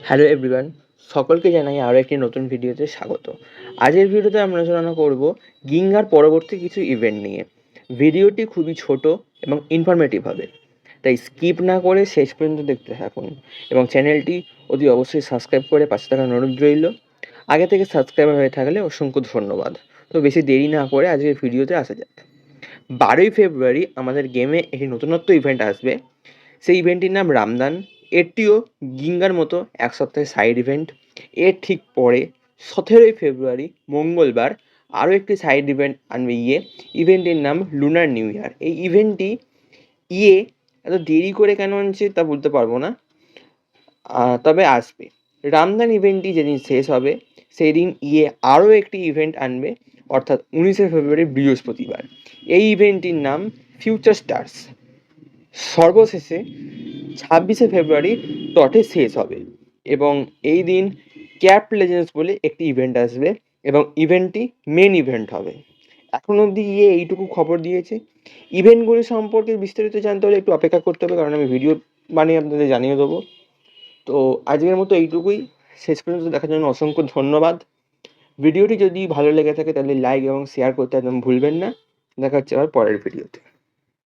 Hello everyone, সকলকে জানাই আরও একটি নতুন ভিডিওতে স্বাগত। আজকের ভিডিওতে আমরা আলোচনা করব গিঙ্গার পরবর্তী কিছু ইভেন্ট নিয়ে। ভিডিওটি খুবই ছোট এবং ইনফরমেটিভ হবে, তাই স্কিপ না করে শেষ পর্যন্ত দেখতে থাকুন এবং চ্যানেলটি অতি অবশ্যই সাবস্ক্রাইব করে পাশে থাকার অনুরোধ রইল। আগে থেকে সাবস্ক্রাইবার হয়ে থাকলে অসংখ্য ধন্যবাদ। তো বেশি দেরি না করে আজকের ভিডিওতে আসা যাক। 12ই ফেব্রুয়ারি আমাদের গেমে একটি নতুনত্ব ইভেন্ট আসবে। সেই ইভেন্টটির নাম রামদান। এটিও গিঙ্গার মতো এক সপ্তাহের সাইড ইভেন্ট। এর ঠিক পরে 17ই ফেব্রুয়ারি মঙ্গলবার আরও একটি সাইড ইভেন্ট আনবে ইভেন্টের নাম লুনার নিউ ইয়ার। এই ইভেন্টটি এত দেরি করে কেন আনছে তা বলতে পারবো না, তবে আসবে। রামদান ইভেন্টটি যেদিন শেষ হবে সেই দিন আরও একটি ইভেন্ট আনবে, অর্থাৎ 19শে ফেব্রুয়ারি বৃহস্পতিবার। এই ইভেন্টটির নাম ফিউচার স্টার্স। সর্বশেষে 26শে ফেব্রুয়ারি টটে শেষ হবে এবং এই দিন ক্যাপ লেজেন্ডস বলে একটি ইভেন্ট আসবে এবং ইভেন্টটি মেন ইভেন্ট হবে। এখন অবধি এইটুকু খবর দিয়েছে। ইভেন্টগুলি সম্পর্কে বিস্তারিত জানতে হলে একটু অপেক্ষা করতে হবে, কারণ আমি ভিডিও বানিয়ে আপনাদের জানিয়ে দেবো। তো আজকের মতো এইটুকুই। শেষ পর্যন্ত দেখার জন্য অসংখ্য ধন্যবাদ। ভিডিওটি যদি ভালো লেগে থাকে তাহলে লাইক এবং শেয়ার করতে একদম ভুলবেন না। দেখা হচ্ছে আবার পরের ভিডিওতে।